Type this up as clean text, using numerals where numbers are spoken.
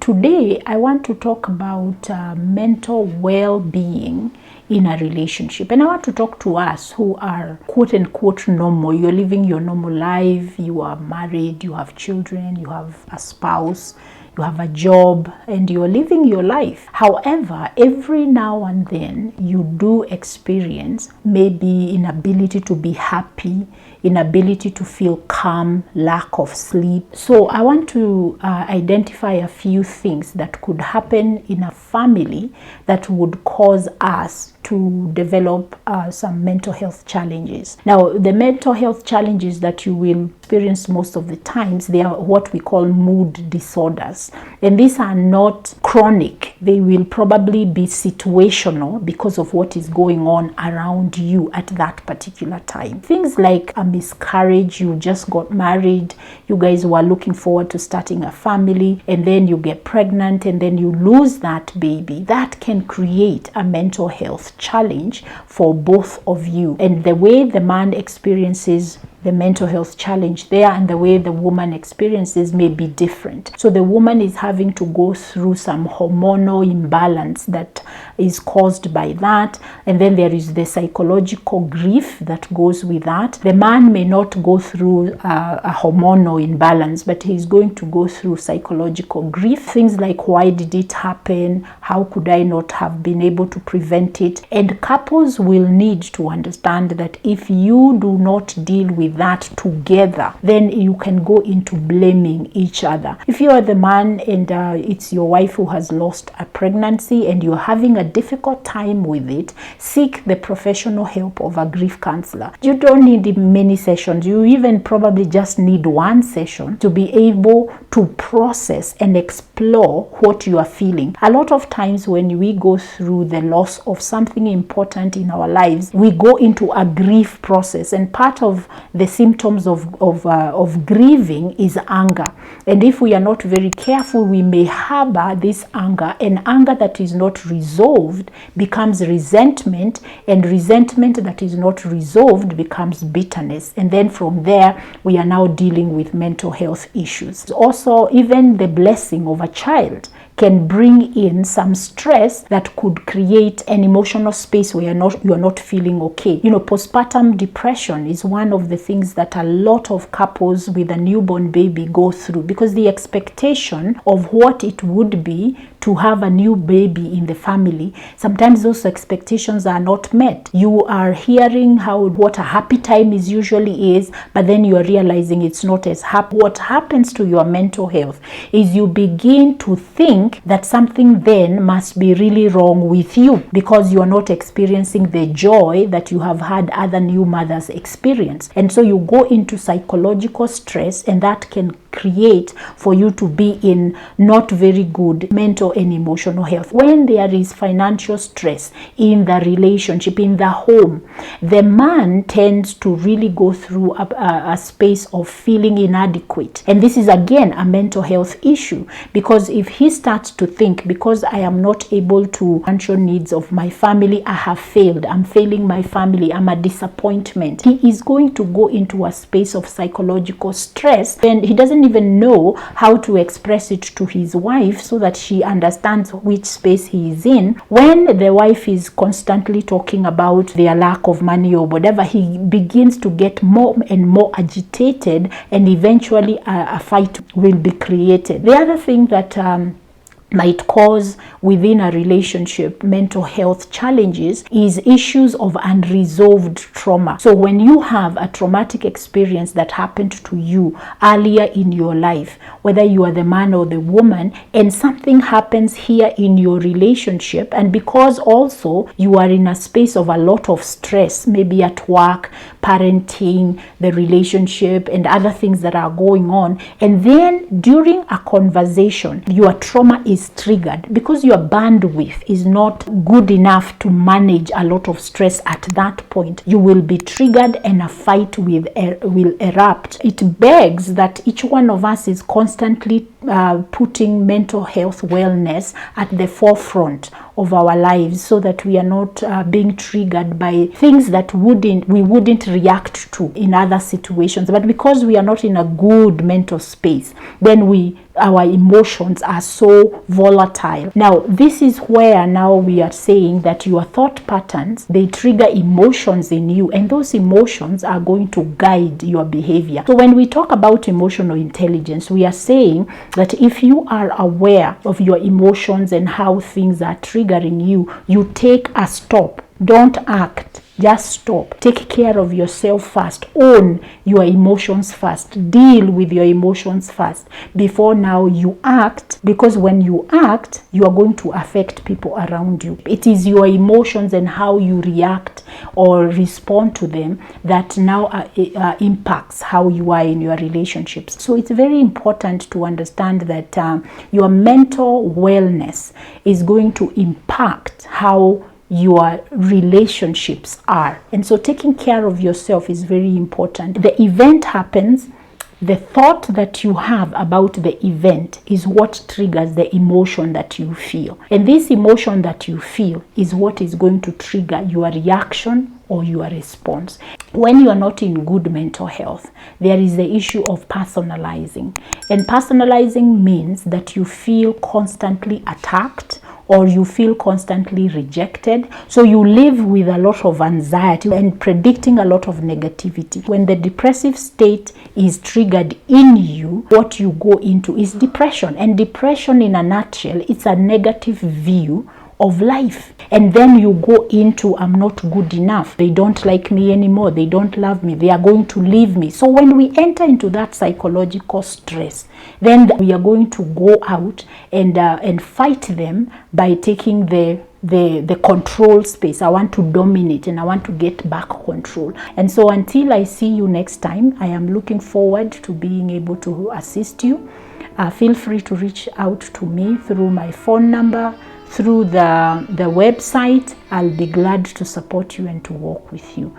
Today, I want to talk about mental well-being in a relationship. And I want to talk to us who are quote-unquote normal. You're living your normal life, you are married, you have children, you have a spouse, you have a job, and you're living your life. However, every now and then you do experience maybe inability to be happy, inability to feel calm, lack of sleep. So I want to identify a few things that could happen in a family that would cause us to develop some mental health challenges. Now, the mental health challenges that you will experience most of the times, they are what we call mood disorders. And these are not chronic. They will probably be situational because of what is going on around you at that particular time. Things like a miscarriage, you just got married, you guys were looking forward to starting a family, and then you get pregnant and then you lose that baby. That can create a mental health challenge for both of you. And the way the man experiences the mental health challenge there and the way the woman experiences may be different. So the woman is having to go through some hormonal imbalance that is caused by that, and then there is the psychological grief that goes with that. The man may not go through a hormonal imbalance, but he's going to go through psychological grief. Things like, why did it happen? How could I not have been able to prevent it? And couples will need to understand that if you do not deal with that together, then you can go into blaming each other. If you are the man and it's your wife who has lost a pregnancy and you're having a difficult time with it, seek the professional help of a grief counselor. You don't need many sessions. You even probably just need one session to be able to process and explore what you are feeling. A lot of times when we go through the loss of something important in our lives, we go into a grief process, and part of the symptoms of grieving is anger. And if we are not very careful, we may harbor this anger, and anger that is not resolved becomes resentment, and resentment that is not resolved becomes bitterness. And then from there, we are now dealing with mental health issues. Also, even the blessing of a child can bring in some stress that could create an emotional space where you're not feeling okay. Postpartum depression is one of the things that a lot of couples with a newborn baby go through, because the expectation of what it would be to have a new baby in the family, sometimes those expectations are not met. You are hearing what a happy time usually is, but then you are realizing it's not as happy. What happens to your mental health is you begin to think that something then must be really wrong with you, because you are not experiencing the joy that you have had other new mothers experience. And so you go into psychological stress, and that can create for you to be in not very good mental and emotional health. When there is financial stress in the relationship, in the home, the man tends to really go through a space of feeling inadequate. And this is again a mental health issue, because if he starts to think, because I am not able to financial needs of my family, I have failed, I'm failing my family, I'm a disappointment, he is going to go into a space of psychological stress, and he doesn't even know how to express it to his wife so that she understands which space he is in. When the wife is constantly talking about their lack of money or whatever, he begins to get more and more agitated, and eventually a fight will be created. The other thing that might cause within a relationship mental health challenges is issues of unresolved trauma. So when you have a traumatic experience that happened to you earlier in your life, whether you are the man or the woman, and something happens here in your relationship, and because also you are in a space of a lot of stress, maybe at work, parenting, the relationship, and other things that are going on, and then during a conversation, your trauma is triggered because your bandwidth is not good enough to manage a lot of stress at that point. You will be triggered and a fight will erupt. It begs that each one of us is constantly putting mental health wellness at the forefront of our lives, so that we are not being triggered by things that we wouldn't react to in other situations. But because we are not in a good mental space, then we our emotions are so volatile. Now, this is where now we are saying that your thought patterns, they trigger emotions in you, and those emotions are going to guide your behavior. So when we talk about emotional intelligence, we are saying that if you are aware of your emotions and how things are triggering you, you take a stop. Don't act. Just stop. Take care of yourself first. Own your emotions first. Deal with your emotions first before now you act, because when you act, you are going to affect people around you. It is your emotions and how you react or respond to them that now impacts how you are in your relationships. So it's very important to understand that your mental wellness is going to impact how your relationships are. And so taking care of yourself is very important. The event happens. The thought that you have about the event is what triggers the emotion that you feel. And this emotion that you feel is what is going to trigger your reaction or your response. When you are not in good mental health, there is the issue of personalizing. And personalizing means that you feel constantly attacked, or you feel constantly rejected. So you live with a lot of anxiety and predicting a lot of negativity. When the depressive state is triggered in you, what you go into is depression. And depression, in a nutshell, it's a negative view of life. And then you go into, I'm not good enough, they don't like me anymore, they don't love me, they are going to leave me. So when we enter into that psychological stress, then we are going to go out and fight them by taking the control space. I want to dominate and I want to get back control. And so until I see you next time, I am looking forward to being able to assist you. Feel free to reach out to me through my phone number, through the website. I'll be glad to support you and to work with you.